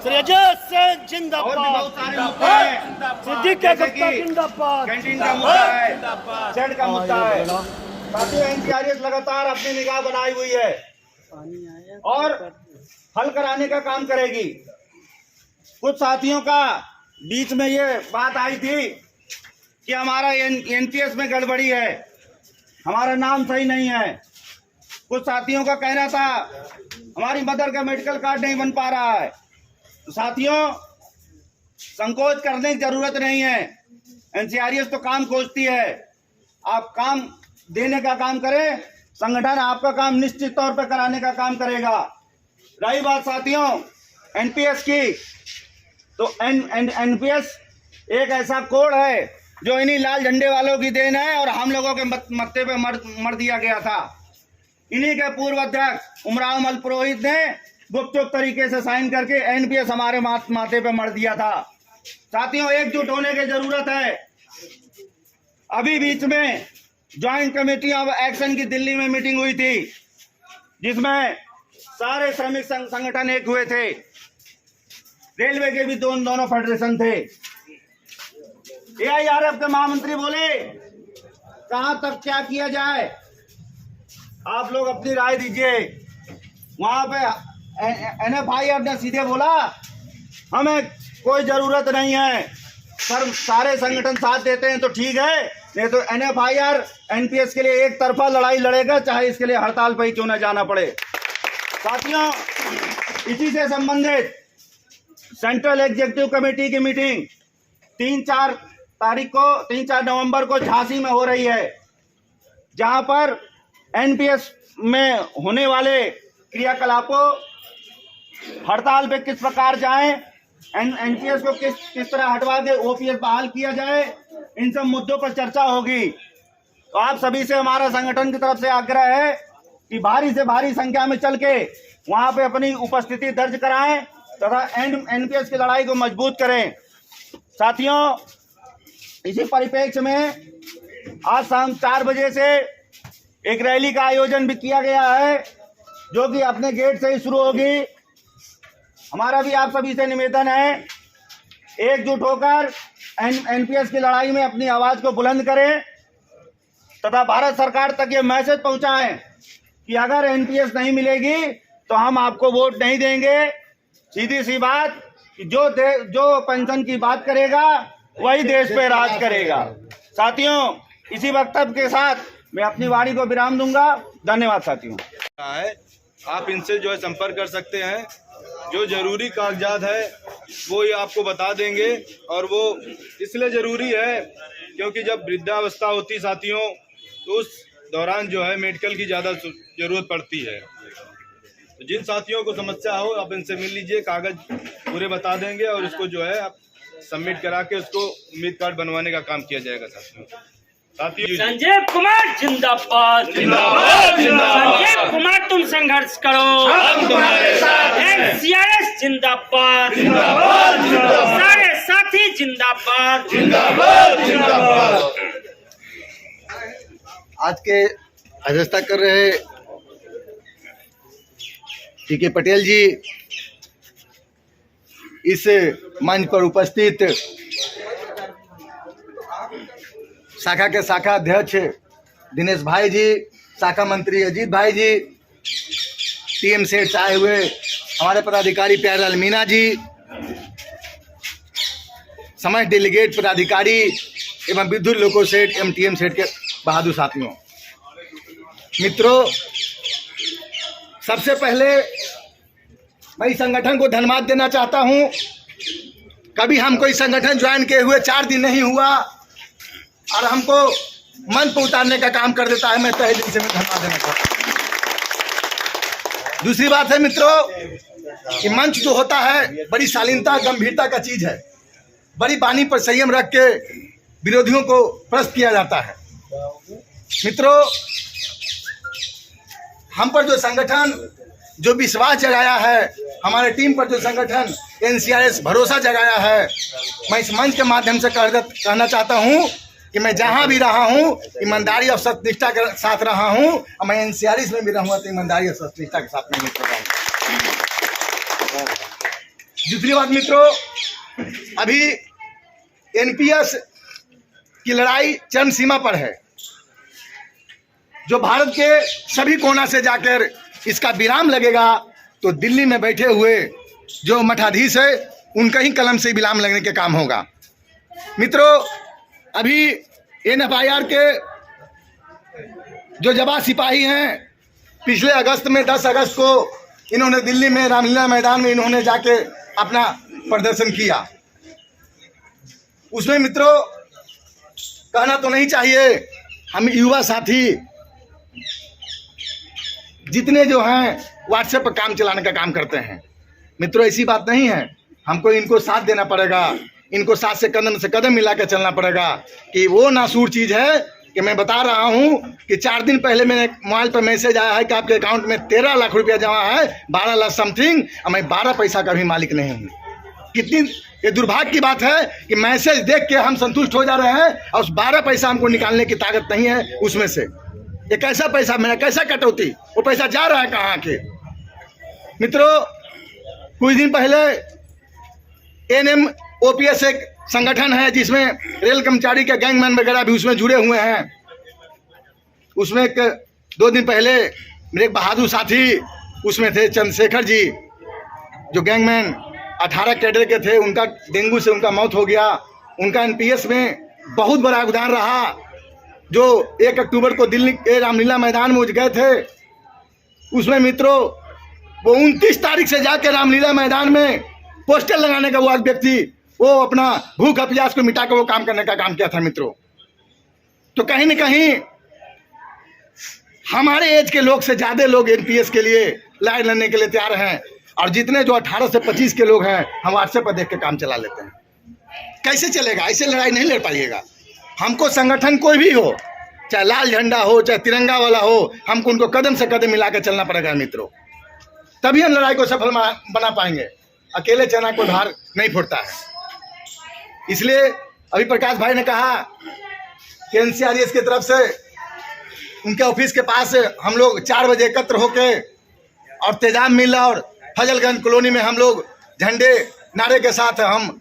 और भी बहुत सारे मुद्दे हैं, जैसे कि कैंटीन का मुद्दा है, शेड का मुद्दा है। साथियों, एनसीआरएस लगातार अपनी निगाह बनाई हुई है और हल कराने का काम करेगी। कुछ साथियों का बीच में ये बात आई थी कि हमारा एनपीएस में गड़बड़ी है, हमारा नाम सही नहीं है। कुछ साथियों का कहना था हमारी मदर का मेडिकल कार्ड नहीं बन पा रहा है। तो साथियों, संकोच करने की जरूरत नहीं है, एनसीआरएस तो काम खोजती है। आप काम देने का काम करें, संगठन आपका काम निश्चित तौर पर कराने का काम करेगा। रही बात साथियों एनपीएस की, तो एनपीएस एक ऐसा कोड है जो इन्हीं लाल झंडे वालों की देन है और हम लोगों के मत्थे पे मर दिया गया था। इन्हीं के पूर्व अध्यक्ष उमराव मल पुरोहित ने गुपचुप तरीके से साइन करके एनपीएस हमारे माथे पे मर दिया था। साथियों, एकजुट होने की जरूरत है। अभी बीच में ज्वाइंट कमेटी ऑफ एक्शन की दिल्ली में मीटिंग हुई थी, जिसमें सारे श्रमिक संगठन एक हुए थे। रेलवे के भी दोनों फेडरेशन थे। एआईआरएफ के महामंत्री बोले कहां तक क्या किया जाए, आप लोग अपनी राय दीजिए। वहां पे एनएफआईआर ने सीधे बोला हमें कोई जरूरत नहीं है, सर सारे संगठन साथ देते हैं तो ठीक है, नहीं तो एनएफआईआर एनपीएस के लिए एक तरफा लड़ाई लड़ेगा, चाहे इसके लिए हड़ताल पर ही क्यों न जाना पड़े। साथियों, इसी से संबंधित सेंट्रल एग्जीक्यूटिव कमेटी की मीटिंग 3-4 नवंबर को झांसी में हो रही है, जहां पर एनपीएस में होने वाले क्रियाकलापों, हड़ताल पे किस प्रकार जाएं, एनपीएस को किस तरह हटवा के ओपीएस बहाल किया जाए, इन सब मुद्दों पर चर्चा होगी। तो आप सभी से हमारा संगठन की तरफ से आग्रह है कि भारी से भारी संख्या में चल के वहां पे अपनी उपस्थिति दर्ज कराएं तथा एनपीएस की लड़ाई को मजबूत करें। साथियों, इसी परिप्रेक्ष्य में आज शाम 4 बजे से एक रैली का आयोजन भी किया गया है, जो कि अपने गेट से ही शुरू होगी। हमारा भी आप सभी से निवेदन है, एकजुट होकर एनपीएस की लड़ाई में अपनी आवाज को बुलंद करें तथा भारत सरकार तक ये मैसेज पहुंचाएं कि अगर एनपीएस नहीं मिलेगी तो हम आपको वोट नहीं देंगे। सीधी सी बात कि जो पेंशन की बात करेगा वही देश पे राज करेगा। साथियों, इसी वक्तव्य के साथ मैं अपनी वाणी को विराम दूंगा। धन्यवाद साथियों। आप इनसे जो है संपर्क कर सकते हैं, जो जरूरी कागजात है वो ये आपको बता देंगे। और वो इसलिए जरूरी है क्योंकि जब वृद्धावस्था होती साथियों, तो उस दौरान जो है मेडिकल की ज़्यादा जरूरत पड़ती है। तो जिन साथियों को समस्या हो आप इनसे मिल लीजिए, कागज पूरे बता देंगे और इसको जो है आप सबमिट करा के उसको उम्मीद कार्ड बनवाने का काम किया जाएगा। साथियों, संजय कुमार जिंदाबाद, जिंदाबाद, जिंदाबाद। संजय कुमार तुम संघर्ष करो, हम तुम्हारे साथ हैं। एनसीआरएस जिंदाबाद, जिंदाबाद, जिंदाबाद। सारे साथी जिंदाबाद, जिंदाबाद, जिंदाबाद। आज के अध्यक्षता कर रहे टीके पटेल जी, इस मंच पर उपस्थित शाखा के शाखा अध्यक्ष दिनेश भाई जी, शाखा मंत्री अजीत भाई जी, टीएम सेठ आए हुए हमारे पदाधिकारी प्यारेलाल मीना जी, समस्त डेलीगेट पदाधिकारी एवं विद्युत लोको सेठ एवं टीएम सेठ के बहादुर साथियों, मित्रों, सबसे पहले मैं इस संगठन को धन्यवाद देना चाहता हूं। कभी हमको इस संगठन ज्वाइन किए हुए 4 दिन नहीं हुआ और हमको मंच पर उतारने का काम कर देता है। मैं तहे दिल से मैं धन्यवाद देना चाहता हूं। दूसरी बात है मित्रों, कि मंच जो होता है बड़ी शालीनता गंभीरता का चीज है। बड़ी बानी पर संयम रख के विरोधियों को प्रश्न किया जाता है। मित्रों, हम पर जो संगठन जो विश्वास जगाया है, हमारे टीम पर जो संगठन एनसीआरएस भरोसा जगाया है, मैं इस मंच के माध्यम से कहना चाहता हूं कि मैं जहां भी रहा हूं ईमानदारी और सत्यनिष्ठा के साथ रहा हूं, और मैं एनसीआरएस में भी रहूंगा तो ईमानदारी और सत्यनिष्ठा के साथ में रहूंगा। दूसरी बात मित्रों, अभी एनपीएस की लड़ाई चरम सीमा पर है। जो भारत के सभी कोना से जाकर इसका विराम लगेगा तो दिल्ली में बैठे हुए जो मठाधीश है उनका ही कलम से विराम लगने के काम होगा। मित्रों, अभी NFIR के जो जवान सिपाही हैं, पिछले अगस्त में 10 अगस्त को इन्होंने दिल्ली में रामलीला मैदान में इन्होंने जाके अपना प्रदर्शन किया। उसमें मित्रों कहना तो नहीं चाहिए, हम युवा साथी जितने जो हैं व्हाट्सएप पर काम चलाने का काम करते हैं। मित्रों ऐसी बात नहीं है, हमको इनको साथ देना पड़ेगा, इनको साथ से कदम मिला के चलना पड़ेगा कि वो नासूर चीज़ है कि मैं बता रहा हूं कि 4 दिन पहले मेरे मोबाइल पर मैसेज आया है कि आपके अकाउंट में 13 लाख रुपया जमा है, 12 लाख समथिंग, और मैं 12 पैसा का भी मालिक नहीं हूँ। कितनी ये दुर्भाग्य की बात है कि मैसेज देख के हम संतुष्ट हो जा रहे हैं और उस 12 पैसा हमको निकालने की ताकत नहीं है उसमें से। ये कैसा पैसा, मेरा कैसा कटौती, वो पैसा जा रहा है कहाँ के। मित्रों, कुछ दिन पहले NMOPS एक संगठन है जिसमें रेल कर्मचारी के गैंगमैन वगैरह भी उसमें जुड़े हुए हैं। उसमें 2 दिन पहले मेरे एक बहादुर साथी उसमें थे, चंद्रशेखर जी, जो गैंगमैन 18 कैडर के थे, उनका डेंगू से उनका मौत हो गया। उनका NPS में बहुत बड़ा योगदान रहा। जो 1 अक्टूबर को दिल्ली के रामलीला मैदान में गए थे, उसमें मित्रों वो 29 तारीख से जाकर रामलीला मैदान में पोस्टर लगाने का वो व्यक्ति, वो अपना भूख प्यास को मिटाकर वो काम करने का काम किया था। मित्रों, तो कहीं न कहीं हमारे एज के लोग से ज़्यादा लोग NPS के लिए लड़ाई लड़ने के लिए तैयार हैं, और जितने जो 18 से 25 के लोग हैं हम व्हाट्सएप पर देख के काम चला लेते हैं। कैसे चलेगा? ऐसे लड़ाई नहीं लड़ पाइएगा। हमको संगठन कोई भी हो, चाहे लाल झंडा हो, चाहे तिरंगा वाला हो, हमको उनको कदम से कदम मिला के चलना पड़ेगा मित्रों, तभी हम लड़ाई को सफल बना पाएंगे। अकेले चना कोई भार नहीं फूटता है। इसलिए अभी प्रकाश भाई ने कहा कि NCRS की तरफ से उनके ऑफिस के पास हम लोग 4 बजे एकत्र होके और तेजाब मिला और फजलगंज कॉलोनी में हम लोग झंडे नारे के साथ हम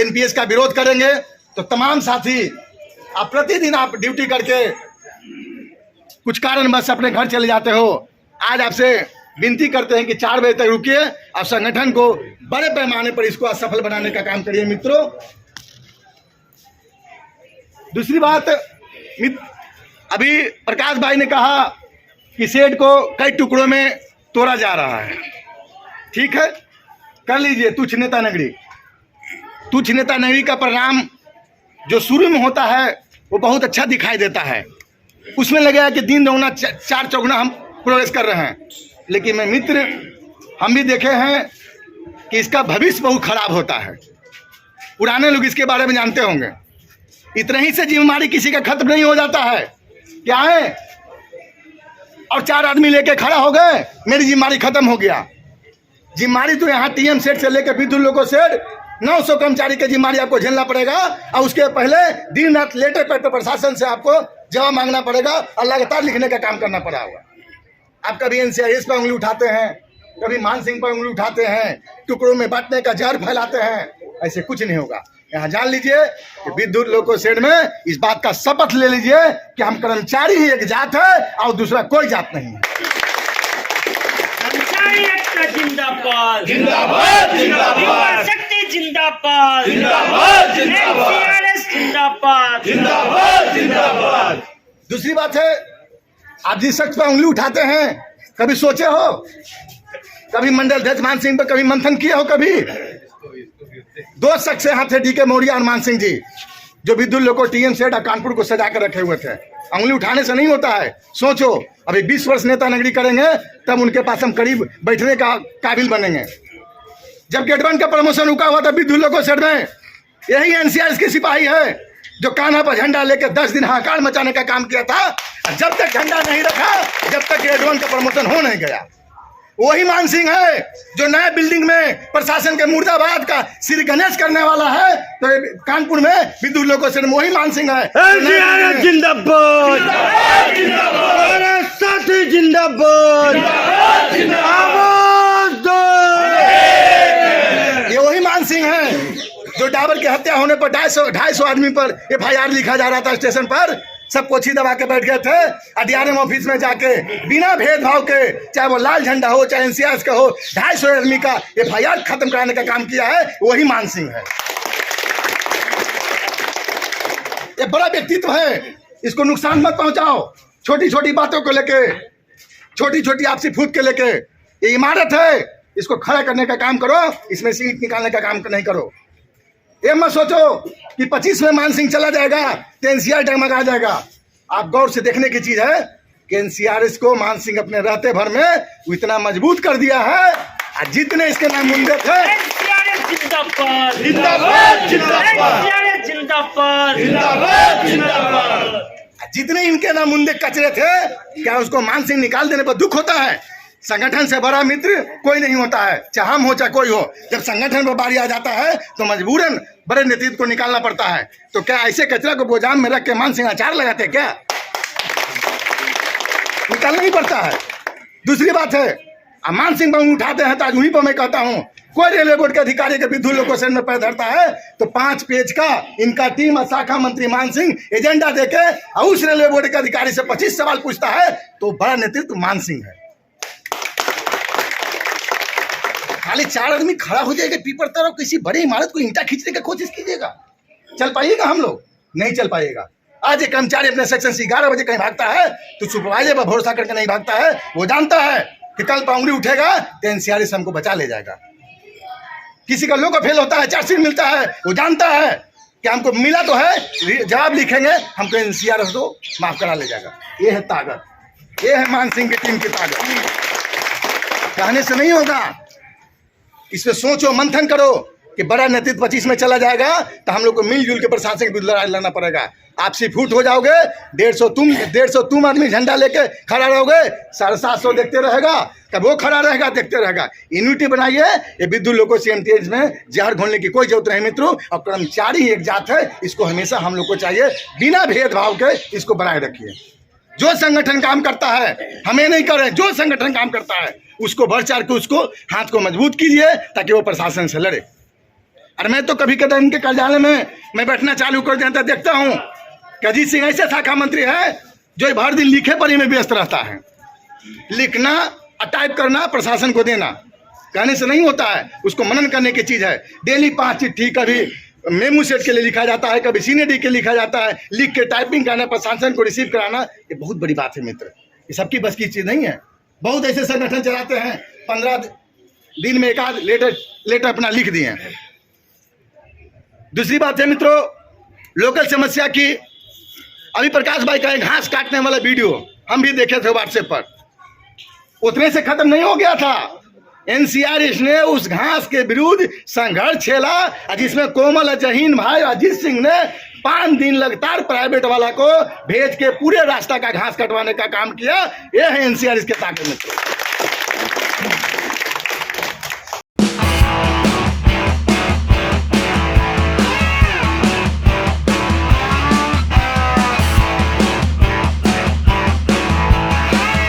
NPS का विरोध करेंगे। तो तमाम साथी, आप प्रतिदिन आप ड्यूटी करके कुछ कारणवश अपने घर चले जाते हो, आज आपसे विनती करते हैं कि 4 बजे तक रुकिए और संगठन को बड़े पैमाने पर इसको सफल बनाने का काम करिए। मित्रों, दूसरी बात, अभी प्रकाश भाई ने कहा कि शेड को कई टुकड़ों में तोड़ा जा रहा है। ठीक है, कर लीजिए। तुच्छ नेता नगरी का परिणाम जो शुरू में होता है वो बहुत अच्छा दिखाई देता है। उसमें लगेगा कि दिन दोगुना 4 चौगुना हम प्रोग्रेस कर रहे हैं, लेकिन मैं मित्र, हम भी देखे हैं कि इसका भविष्य बहुत खराब होता है। पुराने लोग इसके बारे में जानते होंगे। इतने ही से जिम्मेदारी किसी का खत्म नहीं हो जाता है। क्या है, और 4 आदमी लेके खड़ा हो गए, मेरी जिम्मेदारी खत्म हो गया। जिम्मेदारी तो यहाँ TM सेट से लेकर विद्युत लोको सेट 900 कर्मचारी की जिम्मेदारी आपको झेलना पड़ेगा, और उसके पहले दिन रात लेटर पर प्रशासन से आपको जवाब मांगना पड़ेगा और लगातार लिखने का काम करना पड़ा होगा। आप कभी NCRS पर उंगली उठाते हैं, कभी मान सिंह पर उंगली उठाते हैं, टुकड़ों में बांटने का जहर फैलाते हैं। ऐसे कुछ नहीं होगा। यहाँ जान लीजिए कि विद्युत लोको सेट में इस बात का शपथ ले लीजिए कि हम कर्मचारी ही एक जात है और दूसरा कोई जात नहीं है। कर्मचारी एकता जिंदाबाद, जिंदाबाद जिंदाबाद, युवा शक्ति जिंदाबाद, जिंदाबाद जिंदाबाद, NCRS जिंदाबाद, जिंदाबाद जिंदाबाद। दूसरी बात है, आप जिस शख्स पर उंगली उठाते हैं, कभी सोचे हो, कभी मंडल अध्यक्ष मान सिंह पर कभी मंथन किए हो? कभी 2 शख्स यहाँ थे, DK मौर्य और मान सिंह जी, जो विद्युत लोको TM सेट और कानपुर को सजा कर रखे हुए थे। उंगली उठाने से नहीं होता है। सोचो, अभी 20 वर्ष नेता नगरी करेंगे तब उनके पास हम करीब बैठने का काबिल बनेंगे। जब गेट 1 का प्रमोशन रुका हुआ था विद्युत लोको सेट में, यही NCRS के सिपाही है जो कान्हा पर झंडा लेकर 10 दिन हाहाकार मचाने का काम किया था। जब तक झंडा नहीं रखा, जब तक गेट 1 का प्रमोशन हो नहीं गया। वही मान सिंह है जो नए बिल्डिंग में प्रशासन के मुर्दाबाद का श्री गणेश करने वाला है। तो कानपुर में विद्युत लोको सेट में वही मान सिंह है। जिंदाबाद, साथी जिंदाबाद, आवाज दो। डाबर की हत्या होने पर 250 आदमी पर FIR लिखा जा रहा था स्टेशन पर, सब कोठी दबा के बैठ गए थे। DRM ऑफिस में जाके बिना भेदभाव के, चाहे वो लाल झंडा हो चाहे NCRS का हो, 250 आदमी का FIR खत्म कराने का काम किया है, वही मान सिंह है। ये बड़ा व्यक्तित्व है, इसको नुकसान मत पहुंचाओ। छोटी छोटी बातों को लेके, छोटी छोटी आपसी फूट के लेके, ये इमारत है, इसको खड़ा करने का काम करो, इसमें से ईंट निकालने का काम नहीं करो। ये मत सोचो कि 25 में मान सिंह चला जाएगा तो NCR डगमगा जाएगा। आप गौर से देखने की चीज है कि NCRS को मान सिंह अपने रहते भर में वो इतना मजबूत कर दिया है, और जितने इसके नाम मुंडे थे, NCRS जिंदाबाद, जिंदाबाद जिंदाबाद NCRS जिंदाबाद, जिंदाबाद जिंदाबाद। जितने इनके नाम मुंडे कचरे थे, क्या उसको मान सिंह निकाल देने पर दुख होता है? संगठन से बड़ा मित्र कोई नहीं होता है, चाहे हम हो चाहे कोई हो। जब संगठन पर बारी आ जाता है तो मजबूरन बड़े नेतृत्व को निकालना पड़ता है। तो क्या ऐसे कचरा को गोदाम में रख के मान सिंह अचार लगाते क्या? निकालना ही पड़ता है। दूसरी बात है, मान सिंह पर उठाते हैं तो आज वहीं पर मैं कहता हूँ, कोई रेलवे बोर्ड के अधिकारी के विद्युत लोकेशन में पैर धरता है तो 5 पेज का इनका टीम और शाखा मंत्री मान सिंह एजेंडा देके और उस रेलवे बोर्ड के अधिकारी से 25 सवाल पूछता है, तो बड़ा नेतृत्व मान सिंह है। खाली 4 आदमी खड़ा हो जाएगा पीपर तरफ, किसी बड़ी इमारत को ईंटा खींचने की कोशिश कीजिएगा, चल पाइएगा? हम लोग नहीं चल पाइएगा। आज एक कर्मचारी अपने सेक्शन से 11 बजे कहीं भागता है तो सुपरवाइजर पर भरोसा करके नहीं भागता है। वो जानता है कि कल पाउंगली उठेगा तो NCRS हमको बचा ले जाएगा। किसी का लोगो फेल होता है, चार्जशीट मिलता है, वो जानता है कि हमको मिला तो है, जवाब लिखेंगे, हमको NCRS को माफ करा ले जाएगा। ये है ताकत, ये है मान सिंह की टीम की ताकत। कहने से नहीं होगा, इसमें सोचो, मंथन करो कि बड़ा नेतृत्व 25 में चला जाएगा तो हम लोग को मिलजुल के प्रशासन के विरुद्ध लड़ाई लड़ना पड़ेगा। आपसी फूट हो जाओगे, 150 तुम आदमी झंडा लेके खड़ा रहोगे, 750 देखते रहेगा, तब वो खड़ा रहेगा, देखते रहेगा। यूनिटी बनाइए। ये विद्युत लोगों से MTH में जहर घोलने की कोई जरूरत नहीं मित्रों। और कर्मचारी एक जात है, इसको हमेशा हम लोग को चाहिए बिना भेदभाव के इसको बनाए रखिए। जो संगठन काम करता है, हमें नहीं करें, जो संगठन काम करता है उसको बढ़ चढ़ के उसको हाथ को मजबूत कीजिए ताकि वो प्रशासन से लड़े। और मैं तो कभी कभी इनके कार्यालय में मैं बैठना चालू कर देता, देखता हूँ कि अजीत सिंह ऐसे शाखा मंत्री है जो भर दिन लिखे पढ़ी में व्यस्त रहता है। लिखना और टाइप करना, प्रशासन को देना, कहने से नहीं होता है, उसको मनन करने की चीज़ है। डेली 5 चिट्ठी, कभी मेमू सेट के लिए लिखा जाता है, कभी सीनेडी के लिखा जाता है, लिख के टाइपिंग करना, प्रशासन को रिसीव कराना, ये बहुत बड़ी बात है मित्र। ये सबकी बस की चीज़ नहीं है। बहुत ऐसे संगठन चलाते हैं 15 दिन में एक आध लेटर अपना लिख दिए। दूसरी बात है मित्रों, लोकल समस्या की, अभी प्रकाश भाई का घास काटने वाला वीडियो हम भी देखे थे व्हाट्सएप पर, उतने से खत्म नहीं हो गया था। NCRS ने उस घास के विरुद्ध संघर्ष छेड़ा, जिसमें कोमल जहीन भाई अजीत सिंह ने 5 दिन लगातार प्राइवेट वाला को भेज के पूरे रास्ता का घास कटवाने का काम किया। यह है NCRS के ताकत मित्रों।